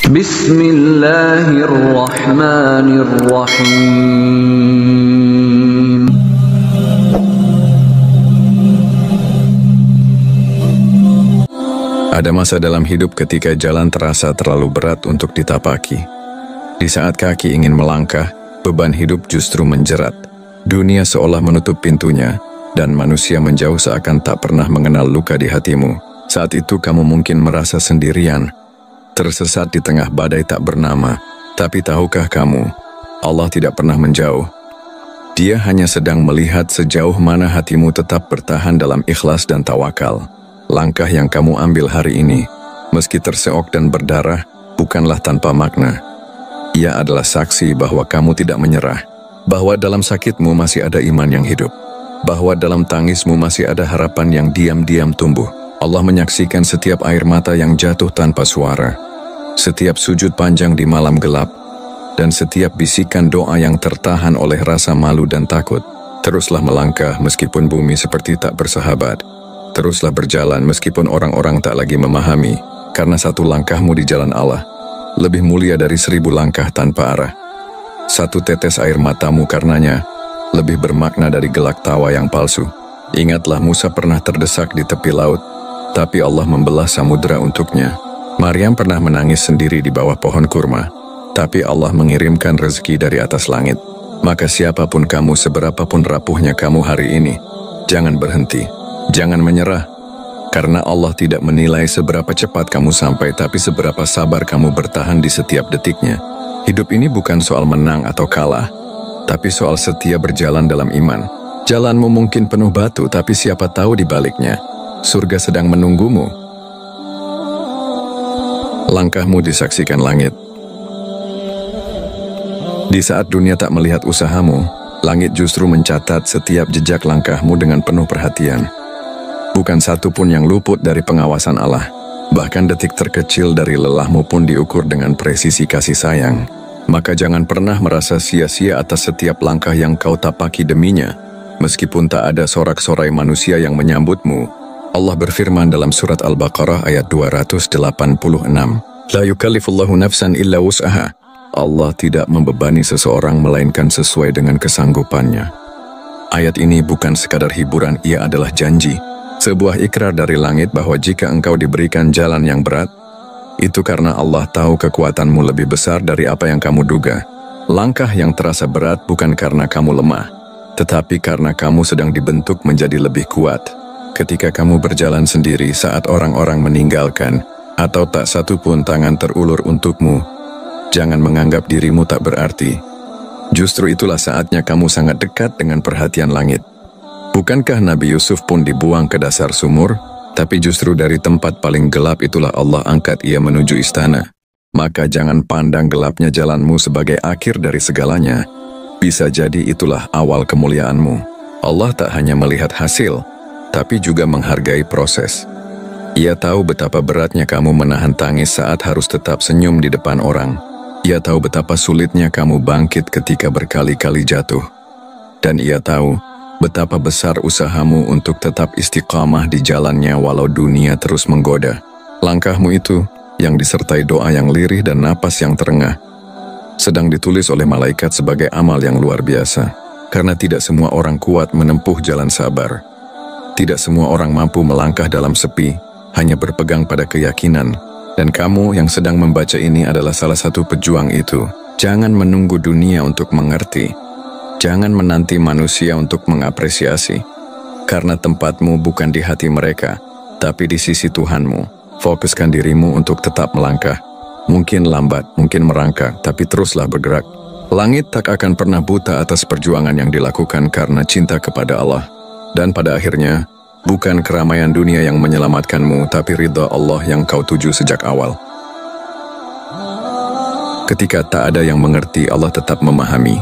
Bismillahirrahmanirrahim. Ada masa dalam hidup ketika jalan terasa terlalu berat untuk ditapaki. Di saat kaki ingin melangkah, beban hidup justru menjerat. Dunia seolah menutup pintunya, dan manusia menjauh seakan tak pernah mengenal luka di hatimu. Saat itu kamu mungkin merasa sendirian, tersesat di tengah badai tak bernama. Tapi tahukah kamu, Allah tidak pernah menjauh. Dia hanya sedang melihat sejauh mana hatimu tetap bertahan dalam ikhlas dan tawakal. Langkah yang kamu ambil hari ini, meski terseok dan berdarah, bukanlah tanpa makna. Ia adalah saksi bahwa kamu tidak menyerah, bahwa dalam sakitmu masih ada iman yang hidup, bahwa dalam tangismu masih ada harapan yang diam-diam tumbuh. Allah menyaksikan setiap air mata yang jatuh tanpa suara, setiap sujud panjang di malam gelap, dan setiap bisikan doa yang tertahan oleh rasa malu dan takut. Teruslah melangkah meskipun bumi seperti tak bersahabat. Teruslah berjalan meskipun orang-orang tak lagi memahami, karena satu langkahmu di jalan Allah lebih mulia dari 1000 langkah tanpa arah. Satu tetes air matamu karenanya lebih bermakna dari gelak tawa yang palsu. Ingatlah Musa pernah terdesak di tepi laut, tapi Allah membelah samudera untuknya. Maryam pernah menangis sendiri di bawah pohon kurma, tapi Allah mengirimkan rezeki dari atas langit. Maka siapapun kamu, seberapapun rapuhnya kamu hari ini, jangan berhenti. Jangan menyerah, karena Allah tidak menilai seberapa cepat kamu sampai, tapi seberapa sabar kamu bertahan di setiap detiknya. Hidup ini bukan soal menang atau kalah, tapi soal setia berjalan dalam iman. Jalanmu mungkin penuh batu, tapi siapa tahu di baliknya surga sedang menunggumu. Langkahmu disaksikan langit. Di saat dunia tak melihat usahamu, langit justru mencatat setiap jejak langkahmu dengan penuh perhatian. Bukan satu pun yang luput dari pengawasan Allah. Bahkan detik terkecil dari lelahmu pun diukur dengan presisi kasih sayang. Maka jangan pernah merasa sia-sia atas setiap langkah yang kau tapaki deminya. Meskipun tak ada sorak-sorai manusia yang menyambutmu. Allah berfirman dalam surat Al-Baqarah ayat 286. La yukallifullahu nafsan illa wus'aha. Allah tidak membebani seseorang melainkan sesuai dengan kesanggupannya. Ayat ini bukan sekadar hiburan, ia adalah janji. Sebuah ikrar dari langit bahwa jika engkau diberikan jalan yang berat, itu karena Allah tahu kekuatanmu lebih besar dari apa yang kamu duga. Langkah yang terasa berat bukan karena kamu lemah, tetapi karena kamu sedang dibentuk menjadi lebih kuat. Ketika kamu berjalan sendiri saat orang-orang meninggalkan, atau tak satu pun tangan terulur untukmu, jangan menganggap dirimu tak berarti. Justru itulah saatnya kamu sangat dekat dengan perhatian langit. Bukankah Nabi Yusuf pun dibuang ke dasar sumur, tapi justru dari tempat paling gelap itulah Allah angkat ia menuju istana. Maka jangan pandang gelapnya jalanmu sebagai akhir dari segalanya. Bisa jadi itulah awal kemuliaanmu. Allah tak hanya melihat hasil, tapi juga menghargai proses. Ia tahu betapa beratnya kamu menahan tangis saat harus tetap senyum di depan orang. Ia tahu betapa sulitnya kamu bangkit ketika berkali-kali jatuh. Dan ia tahu betapa besar usahamu untuk tetap istiqamah di jalannya walau dunia terus menggoda. Langkahmu itu, yang disertai doa yang lirih dan napas yang terengah, sedang ditulis oleh malaikat sebagai amal yang luar biasa. Karena tidak semua orang kuat menempuh jalan sabar. Tidak semua orang mampu melangkah dalam sepi, hanya berpegang pada keyakinan. Dan kamu yang sedang membaca ini adalah salah satu pejuang itu. Jangan menunggu dunia untuk mengerti. Jangan menanti manusia untuk mengapresiasi, karena tempatmu bukan di hati mereka, tapi di sisi Tuhanmu. Fokuskan dirimu untuk tetap melangkah. Mungkin lambat, mungkin merangkak, tapi teruslah bergerak. Langit tak akan pernah buta atas perjuangan yang dilakukan karena cinta kepada Allah. Dan pada akhirnya, bukan keramaian dunia yang menyelamatkanmu, tapi ridha Allah yang kau tuju sejak awal. Ketika tak ada yang mengerti, Allah tetap memahami.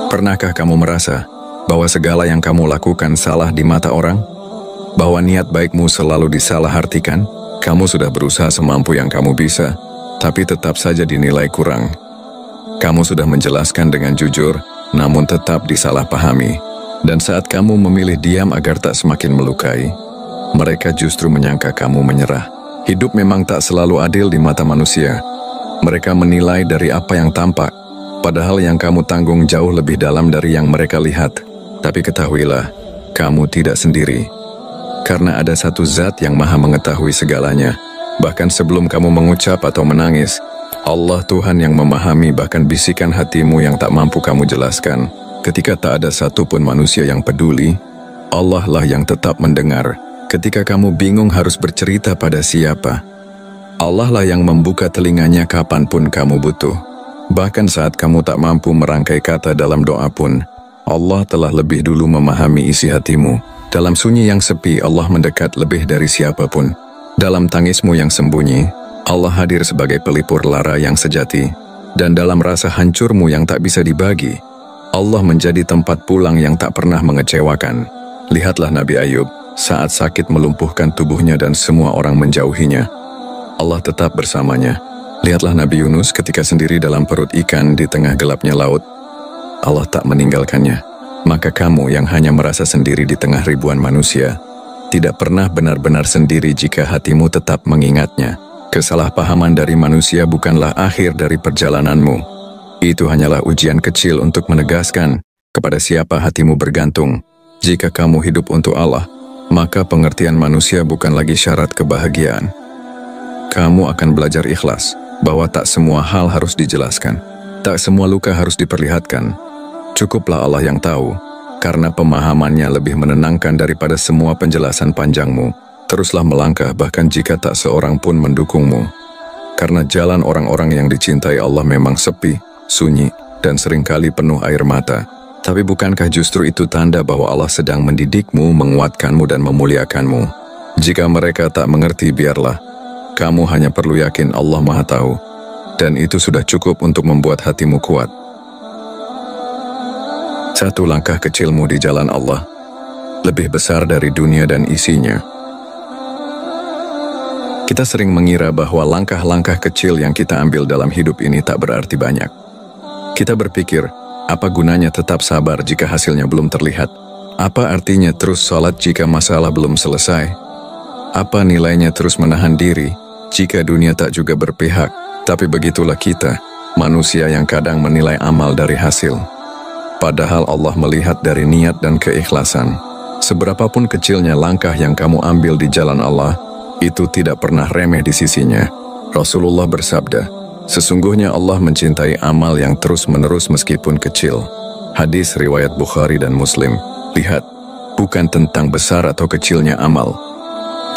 Pernahkah kamu merasa bahwa segala yang kamu lakukan salah di mata orang? Bahwa niat baikmu selalu disalahartikan? Kamu sudah berusaha semampu yang kamu bisa, tapi tetap saja dinilai kurang. Kamu sudah menjelaskan dengan jujur, namun tetap disalahpahami. Dan saat kamu memilih diam agar tak semakin melukai, mereka justru menyangka kamu menyerah. Hidup memang tak selalu adil di mata manusia. Mereka menilai dari apa yang tampak, padahal yang kamu tanggung jauh lebih dalam dari yang mereka lihat. Tapi ketahuilah, kamu tidak sendiri. Karena ada satu zat yang maha mengetahui segalanya. Bahkan sebelum kamu mengucap atau menangis, Allah Tuhan yang memahami bahkan bisikan hatimu yang tak mampu kamu jelaskan. Ketika tak ada satupun manusia yang peduli, Allah lah yang tetap mendengar. Ketika kamu bingung harus bercerita pada siapa, Allah lah yang membuka telinganya kapanpun kamu butuh. Bahkan saat kamu tak mampu merangkai kata dalam doa pun, Allah telah lebih dulu memahami isi hatimu. Dalam sunyi yang sepi, Allah mendekat lebih dari siapapun. Dalam tangismu yang sembunyi, Allah hadir sebagai pelipur lara yang sejati. Dan dalam rasa hancurmu yang tak bisa dibagi, Allah menjadi tempat pulang yang tak pernah mengecewakan. Lihatlah Nabi Ayub, saat sakit melumpuhkan tubuhnya dan semua orang menjauhinya, Allah tetap bersamanya. Lihatlah Nabi Yunus ketika sendiri dalam perut ikan di tengah gelapnya laut, Allah tak meninggalkannya. Maka kamu yang hanya merasa sendiri di tengah ribuan manusia, tidak pernah benar-benar sendiri jika hatimu tetap mengingatnya. Kesalahpahaman dari manusia bukanlah akhir dari perjalananmu. Itu hanyalah ujian kecil untuk menegaskan kepada siapa hatimu bergantung. Jika kamu hidup untuk Allah, maka pengertian manusia bukan lagi syarat kebahagiaan. Kamu akan belajar ikhlas, bahwa tak semua hal harus dijelaskan. Tak semua luka harus diperlihatkan. Cukuplah Allah yang tahu, karena pemahamannya lebih menenangkan daripada semua penjelasan panjangmu. Teruslah melangkah bahkan jika tak seorang pun mendukungmu. Karena jalan orang-orang yang dicintai Allah memang sepi, sunyi, dan seringkali penuh air mata. Tapi bukankah justru itu tanda bahwa Allah sedang mendidikmu, menguatkanmu, dan memuliakanmu? Jika mereka tak mengerti, biarlah. Kamu hanya perlu yakin Allah Maha Tahu. Dan itu sudah cukup untuk membuat hatimu kuat. Satu langkah kecilmu di jalan Allah lebih besar dari dunia dan isinya. Kita sering mengira bahwa langkah-langkah kecil yang kita ambil dalam hidup ini tak berarti banyak. Kita berpikir, apa gunanya tetap sabar jika hasilnya belum terlihat? Apa artinya terus sholat jika masalah belum selesai? Apa nilainya terus menahan diri jika dunia tak juga berpihak? Tapi begitulah kita, manusia yang kadang menilai amal dari hasil. Padahal Allah melihat dari niat dan keikhlasan. Seberapapun kecilnya langkah yang kamu ambil di jalan Allah, itu tidak pernah remeh di sisinya. Rasulullah bersabda, sesungguhnya Allah mencintai amal yang terus-menerus meskipun kecil. Hadis riwayat Bukhari dan Muslim. Lihat, bukan tentang besar atau kecilnya amal,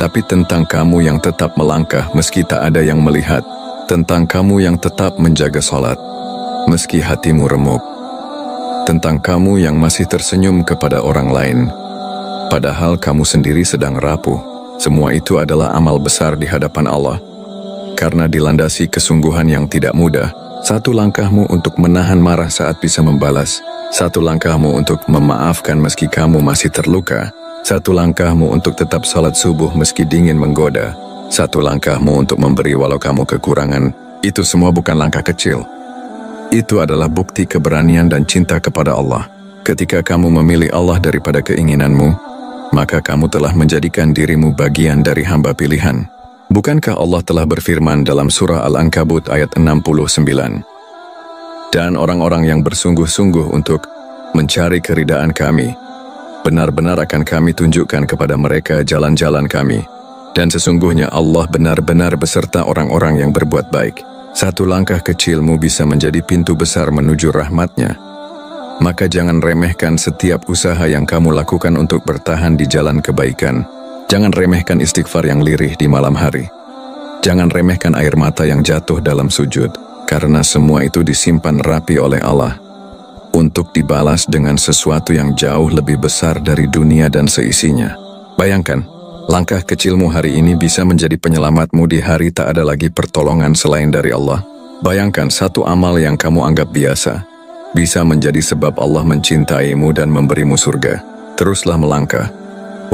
tapi tentang kamu yang tetap melangkah meski tak ada yang melihat. Tentang kamu yang tetap menjaga sholat meski hatimu remuk. Tentang kamu yang masih tersenyum kepada orang lain padahal kamu sendiri sedang rapuh. Semua itu adalah amal besar di hadapan Allah. Karena dilandasi kesungguhan yang tidak mudah, satu langkahmu untuk menahan marah saat bisa membalas, satu langkahmu untuk memaafkan meski kamu masih terluka, satu langkahmu untuk tetap salat subuh meski dingin menggoda, satu langkahmu untuk memberi walau kamu kekurangan. Itu semua bukan langkah kecil. Itu adalah bukti keberanian dan cinta kepada Allah. Ketika kamu memilih Allah daripada keinginanmu, maka kamu telah menjadikan dirimu bagian dari hamba pilihan. Bukankah Allah telah berfirman dalam surah Al-Ankabut ayat 69? Dan orang-orang yang bersungguh-sungguh untuk mencari keridaan kami, benar-benar akan kami tunjukkan kepada mereka jalan-jalan kami. Dan sesungguhnya Allah benar-benar beserta orang-orang yang berbuat baik. Satu langkah kecilmu bisa menjadi pintu besar menuju rahmat-Nya. Maka jangan remehkan setiap usaha yang kamu lakukan untuk bertahan di jalan kebaikan. Jangan remehkan istighfar yang lirih di malam hari. Jangan remehkan air mata yang jatuh dalam sujud, karena semua itu disimpan rapi oleh Allah untuk dibalas dengan sesuatu yang jauh lebih besar dari dunia dan seisinya. Bayangkan, langkah kecilmu hari ini bisa menjadi penyelamatmu di hari tak ada lagi pertolongan selain dari Allah. Bayangkan satu amal yang kamu anggap biasa bisa menjadi sebab Allah mencintaimu dan memberimu surga. Teruslah melangkah,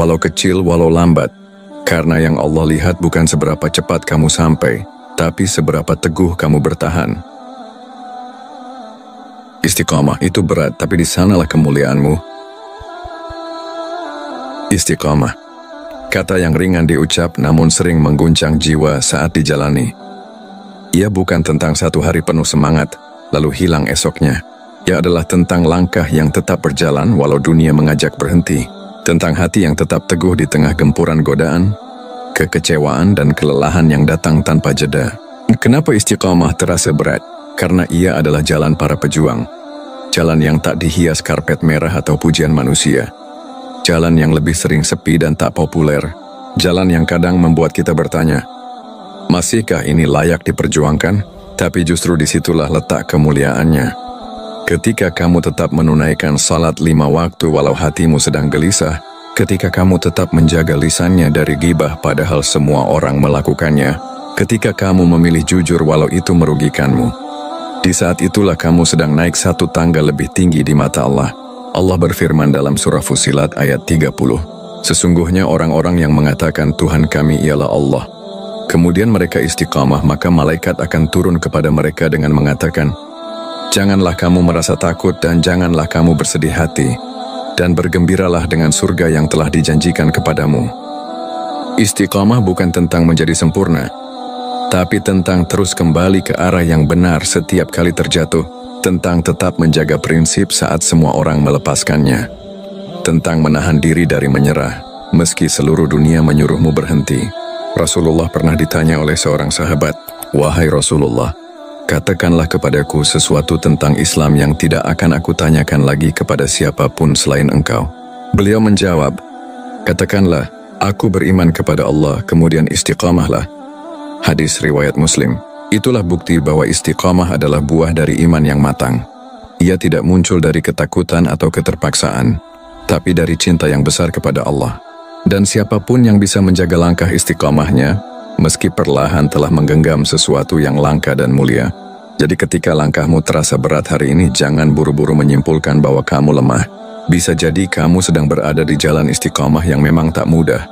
walau kecil, walau lambat, karena yang Allah lihat bukan seberapa cepat kamu sampai, tapi seberapa teguh kamu bertahan. Istiqamah itu berat, tapi di sanalah kemuliaanmu. Istiqamah Kata yang ringan diucap namun sering mengguncang jiwa saat dijalani. Ia bukan tentang satu hari penuh semangat, lalu hilang esoknya. Ia adalah tentang langkah yang tetap berjalan walau dunia mengajak berhenti. Tentang hati yang tetap teguh di tengah gempuran godaan, kekecewaan dan kelelahan yang datang tanpa jeda. Kenapa istiqamah terasa berat? Karena ia adalah jalan para pejuang. Jalan yang tak dihias karpet merah atau pujian manusia. Jalan yang lebih sering sepi dan tak populer. Jalan yang kadang membuat kita bertanya, masihkah ini layak diperjuangkan? Tapi justru disitulah letak kemuliaannya. Ketika kamu tetap menunaikan salat 5 waktu walau hatimu sedang gelisah, ketika kamu tetap menjaga lisannya dari gibah padahal semua orang melakukannya, ketika kamu memilih jujur walau itu merugikanmu, di saat itulah kamu sedang naik satu tangga lebih tinggi di mata Allah. Allah berfirman dalam surah Fussilat ayat 30, sesungguhnya orang-orang yang mengatakan Tuhan kami ialah Allah, kemudian mereka istiqamah, maka malaikat akan turun kepada mereka dengan mengatakan, janganlah kamu merasa takut dan janganlah kamu bersedih hati, dan bergembiralah dengan surga yang telah dijanjikan kepadamu. Istiqamah bukan tentang menjadi sempurna, tapi tentang terus kembali ke arah yang benar setiap kali terjatuh, tentang tetap menjaga prinsip saat semua orang melepaskannya, tentang menahan diri dari menyerah, meski seluruh dunia menyuruhmu berhenti. Rasulullah pernah ditanya oleh seorang sahabat, wahai Rasulullah, katakanlah kepadaku sesuatu tentang Islam yang tidak akan aku tanyakan lagi kepada siapapun selain engkau. Beliau menjawab, katakanlah, aku beriman kepada Allah, kemudian istiqamahlah. Hadis riwayat Muslim. Itulah bukti bahwa istiqamah adalah buah dari iman yang matang. Ia tidak muncul dari ketakutan atau keterpaksaan, tapi dari cinta yang besar kepada Allah. Dan siapapun yang bisa menjaga langkah istiqamahnya, meski perlahan telah menggenggam sesuatu yang langka dan mulia. Jadi ketika langkahmu terasa berat hari ini, jangan buru-buru menyimpulkan bahwa kamu lemah. Bisa jadi kamu sedang berada di jalan istiqamah yang memang tak mudah.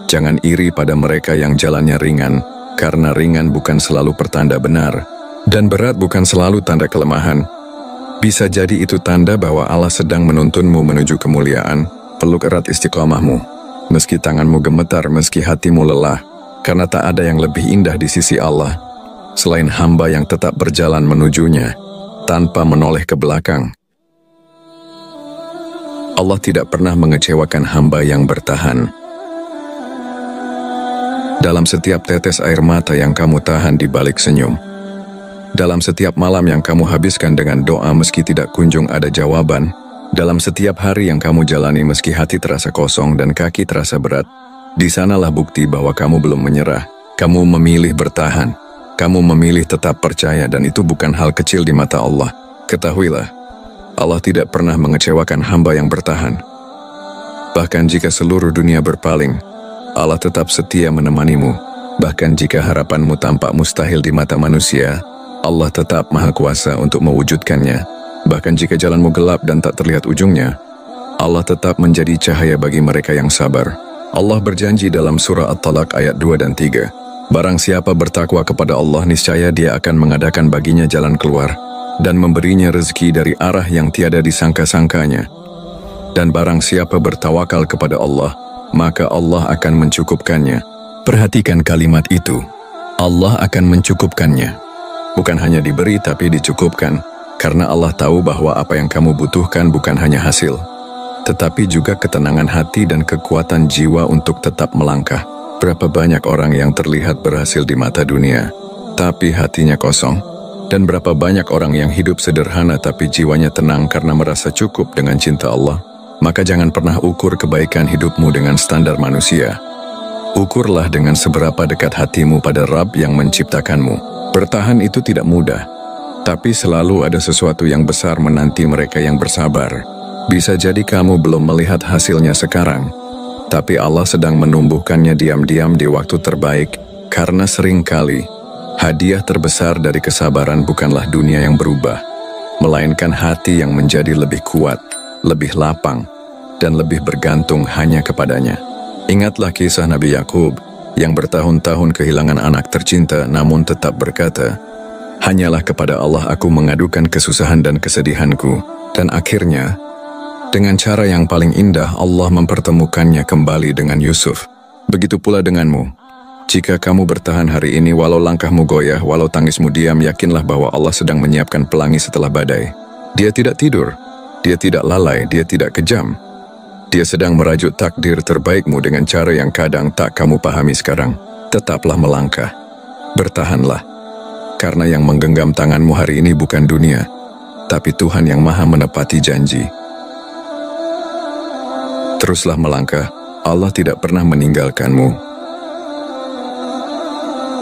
Jangan iri pada mereka yang jalannya ringan, karena ringan bukan selalu pertanda benar, dan berat bukan selalu tanda kelemahan. Bisa jadi itu tanda bahwa Allah sedang menuntunmu menuju kemuliaan. Peluk erat istiqamahmu, meski tanganmu gemetar, meski hatimu lelah, karena tak ada yang lebih indah di sisi Allah selain hamba yang tetap berjalan menujunya tanpa menoleh ke belakang. Allah tidak pernah mengecewakan hamba yang bertahan. Dalam setiap tetes air mata yang kamu tahan di balik senyum, dalam setiap malam yang kamu habiskan dengan doa meski tidak kunjung ada jawaban, dalam setiap hari yang kamu jalani meski hati terasa kosong dan kaki terasa berat, di sanalah bukti bahwa kamu belum menyerah. Kamu memilih bertahan, kamu memilih tetap percaya, dan itu bukan hal kecil di mata Allah. Ketahuilah, Allah tidak pernah mengecewakan hamba yang bertahan. Bahkan jika seluruh dunia berpaling, Allah tetap setia menemanimu. Bahkan jika harapanmu tampak mustahil di mata manusia, Allah tetap maha kuasa untuk mewujudkannya. Bahkan jika jalanmu gelap dan tak terlihat ujungnya, Allah tetap menjadi cahaya bagi mereka yang sabar. Allah berjanji dalam surah At-Talaq ayat 2 dan 3, barang siapa bertakwa kepada Allah, niscaya Dia akan mengadakan baginya jalan keluar dan memberinya rezeki dari arah yang tiada disangka-sangkanya. Dan barang siapa bertawakal kepada Allah, maka Allah akan mencukupkannya. Perhatikan kalimat itu, Allah akan mencukupkannya. Bukan hanya diberi tapi dicukupkan, karena Allah tahu bahwa apa yang kamu butuhkan bukan hanya hasil, tetapi juga ketenangan hati dan kekuatan jiwa untuk tetap melangkah. Berapa banyak orang yang terlihat berhasil di mata dunia, tapi hatinya kosong? Dan berapa banyak orang yang hidup sederhana tapi jiwanya tenang karena merasa cukup dengan cinta Allah? Maka jangan pernah ukur kebaikan hidupmu dengan standar manusia. Ukurlah dengan seberapa dekat hatimu pada Rabb yang menciptakanmu. Bertahan itu tidak mudah, tapi selalu ada sesuatu yang besar menanti mereka yang bersabar. Bisa jadi kamu belum melihat hasilnya sekarang, tapi Allah sedang menumbuhkannya diam-diam di waktu terbaik, karena seringkali hadiah terbesar dari kesabaran bukanlah dunia yang berubah, melainkan hati yang menjadi lebih kuat, lebih lapang, dan lebih bergantung hanya kepadanya. Ingatlah kisah Nabi Yakub yang bertahun-tahun kehilangan anak tercinta namun tetap berkata, hanyalah kepada Allah aku mengadukan kesusahan dan kesedihanku, dan akhirnya Dengan cara yang paling indah, Allah mempertemukannya kembali dengan Yusuf. Begitu pula denganmu. Jika kamu bertahan hari ini, walau langkahmu goyah, walau tangismu diam, yakinlah bahwa Allah sedang menyiapkan pelangi setelah badai. Dia tidak tidur, dia tidak lalai, dia tidak kejam. Dia sedang merajut takdir terbaikmu dengan cara yang kadang tak kamu pahami sekarang. Tetaplah melangkah. Bertahanlah. Karena yang menggenggam tanganmu hari ini bukan dunia, tapi Tuhan yang Maha menepati janji. Teruslah melangkah, Allah tidak pernah meninggalkanmu.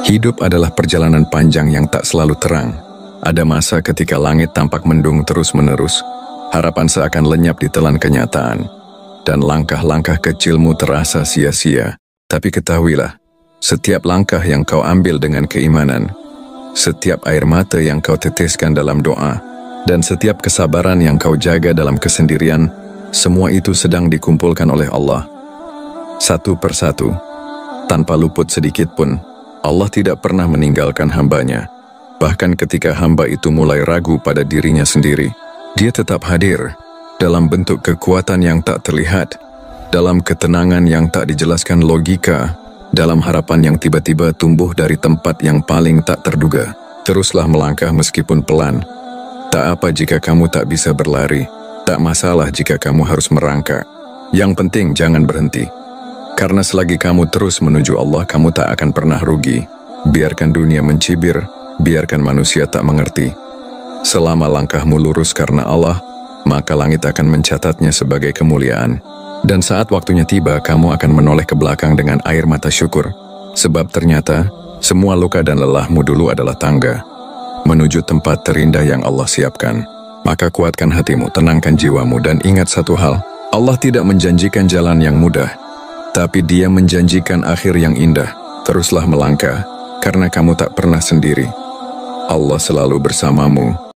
Hidup adalah perjalanan panjang yang tak selalu terang. Ada masa ketika langit tampak mendung terus-menerus, harapan seakan lenyap ditelan kenyataan, dan langkah-langkah kecilmu terasa sia-sia. Tapi ketahuilah, setiap langkah yang kau ambil dengan keimanan, setiap air mata yang kau teteskan dalam doa, dan setiap kesabaran yang kau jaga dalam kesendirian, semua itu sedang dikumpulkan oleh Allah. Satu persatu, tanpa luput sedikit pun, Allah tidak pernah meninggalkan hambanya. Bahkan ketika hamba itu mulai ragu pada dirinya sendiri, Dia tetap hadir dalam bentuk kekuatan yang tak terlihat, dalam ketenangan yang tak dijelaskan logika, dalam harapan yang tiba-tiba tumbuh dari tempat yang paling tak terduga. Teruslah melangkah meskipun pelan. Tak apa jika kamu tak bisa berlari, tak masalah jika kamu harus merangkak. Yang penting jangan berhenti. Karena selagi kamu terus menuju Allah, kamu tak akan pernah rugi. Biarkan dunia mencibir, biarkan manusia tak mengerti. Selama langkahmu lurus karena Allah, maka langit akan mencatatnya sebagai kemuliaan. Dan saat waktunya tiba, kamu akan menoleh ke belakang dengan air mata syukur. Sebab ternyata, semua luka dan lelahmu dulu adalah tangga menuju tempat terindah yang Allah siapkan. Maka kuatkan hatimu, tenangkan jiwamu, dan ingat satu hal, Allah tidak menjanjikan jalan yang mudah, tapi Dia menjanjikan akhir yang indah. Teruslah melangkah, karena kamu tak pernah sendiri. Allah selalu bersamamu.